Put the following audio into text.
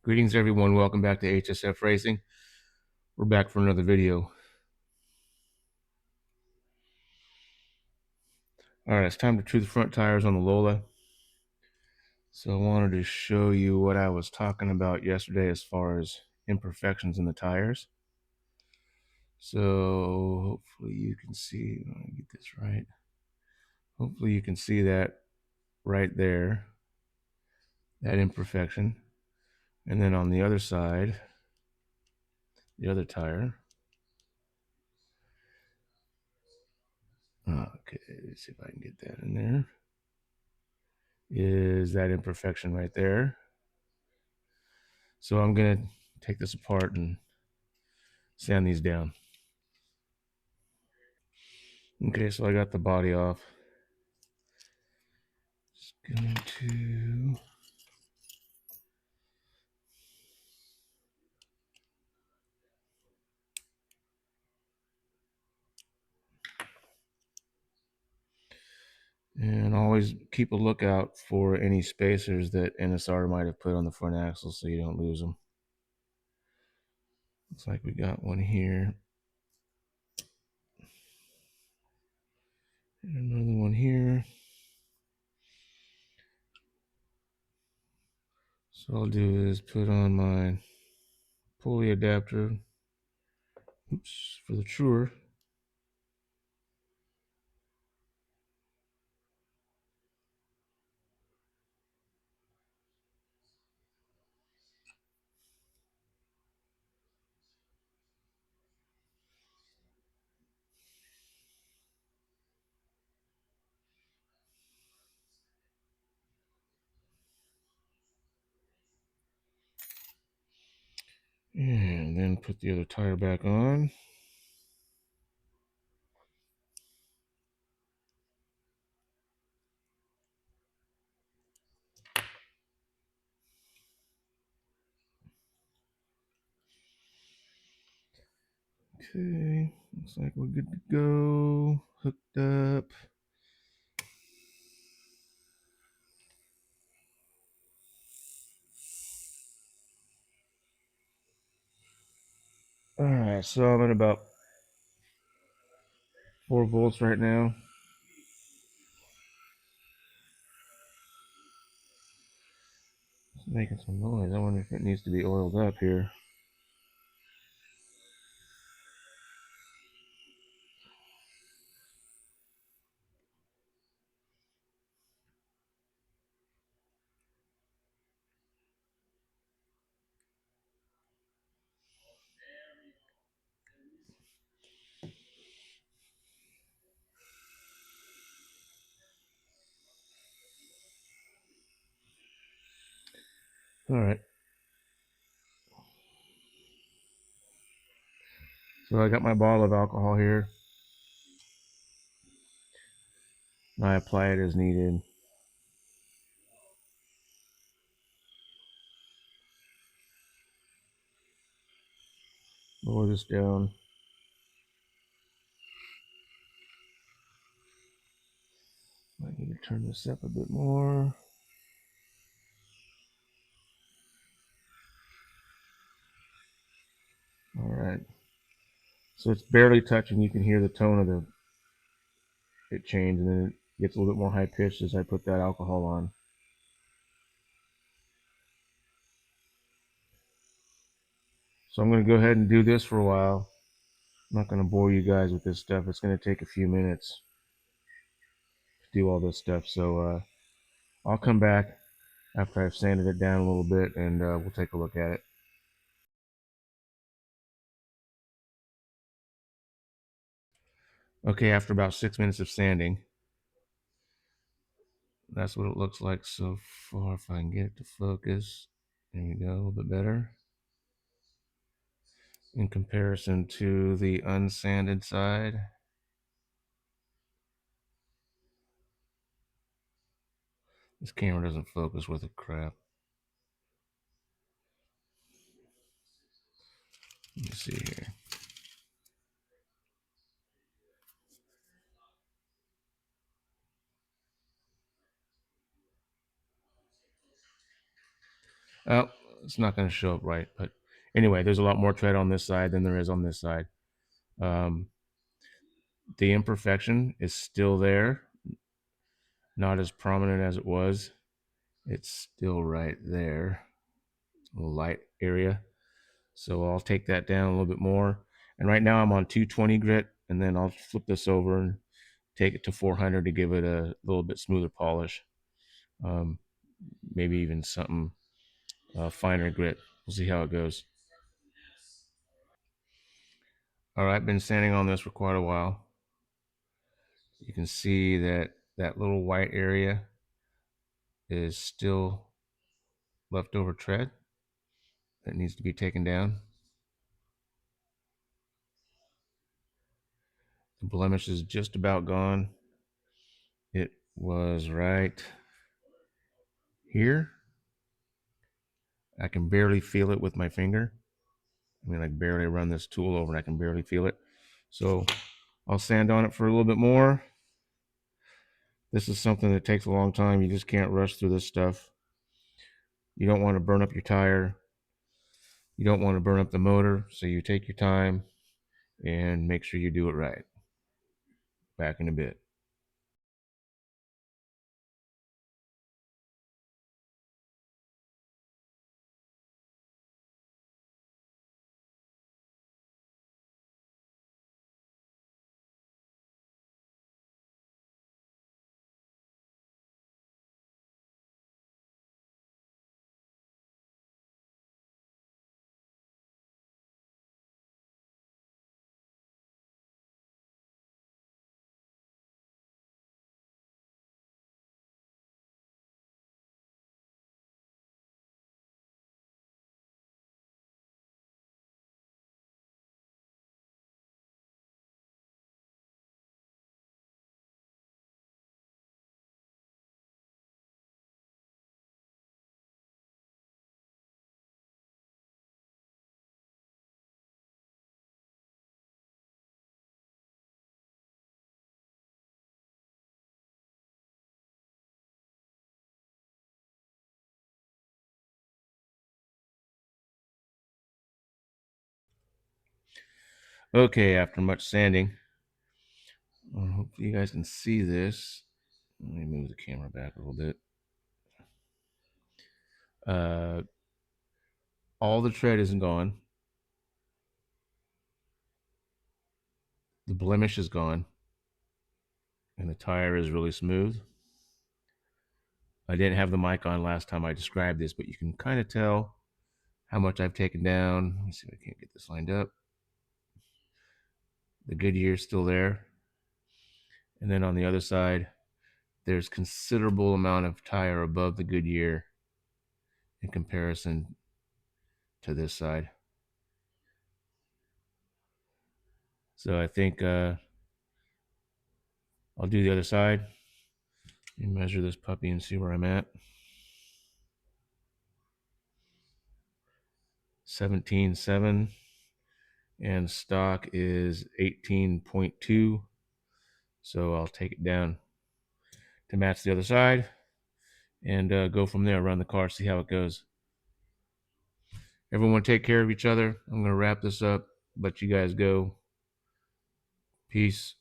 Greetings everyone, welcome back to HSF Racing. We're back for another video. Alright, it's time to true the front tires on the Lola. So I wanted to show you what I was talking about yesterday as far as imperfections in the tires. So hopefully you can see, let me get this right. Hopefully you can see that right there, that imperfection. And then on the other side, the other tire. Okay, let's see if I can get that in there. Is that imperfection right there. So I'm going to take this apart and sand these down. Okay, so I got the body off. Just going to and always keep a lookout for any spacers that NSR might have put on the front axle so you don't lose them. Looks like we got one here. And another one here. So all I'll do is put on my pulley adapter. Oops, for the truer. And then put the other tire back on. Okay, looks like we're good to go. Hooked up. Alright, so I'm at about 4 volts right now. It's making some noise. I wonder if it needs to be oiled up here. Alright. So I got my bottle of alcohol here. I apply it as needed. Lower this down. I need to turn this up a bit more. Alright. So it's barely touching. You can hear the tone of it change, and then it gets a little bit more high pitched as I put that alcohol on. So I'm going to go ahead and do this for a while. I'm not going to bore you guys with this stuff. It's going to take a few minutes to do all this stuff. So I'll come back after I've sanded it down a little bit, and we'll take a look at it. Okay, after about 6 minutes of sanding, that's what it looks like so far. If I can get it to focus, there we go, a little bit better. In comparison to the unsanded side. This camera doesn't focus worth a crap. Let me see here. Oh, it's not going to show up right. But anyway, there's a lot more tread on this side than there is on this side. Um, the imperfection is still there, not as prominent as it was. It's still right there, a little light area. So I'll take that down a little bit more. And right now I'm on 220 grit, and then I'll flip this over and take it to 400 to give it a little bit smoother polish. Um, maybe even something finer grit. We'll see how it goes. All right, I've been sanding on this for quite a while. You can see that that little white area is still leftover tread that needs to be taken down. The blemish is just about gone. It was right here. I can barely feel it with my finger. I mean, I barely run this tool over and I can barely feel it. So I'll sand on it for a little bit more. This is something that takes a long time. You just can't rush through this stuff. You don't want to burn up your tire. You don't want to burn up the motor. So you take your time and make sure you do it right. Back in a bit. Okay, after much sanding, hopefully you guys can see this. Let me move the camera back a little bit. Uh, all the tread isn't gone. The blemish is gone. And the tire is really smooth. I didn't have the mic on last time I described this, but you can kind of tell how much I've taken down. Let me see if I can't get this lined up. The Goodyear is still there. And then on the other side, there's considerable amount of tire above the Goodyear in comparison to this side. So I think I'll do the other side and measure this puppy and see where I'm at. 17.7 and stock is 18.2. So I'll take it down to match the other side and go from there. Run the car, see how it goes. Everyone take care of each other. I'm going to wrap this up, let you guys go. Peace.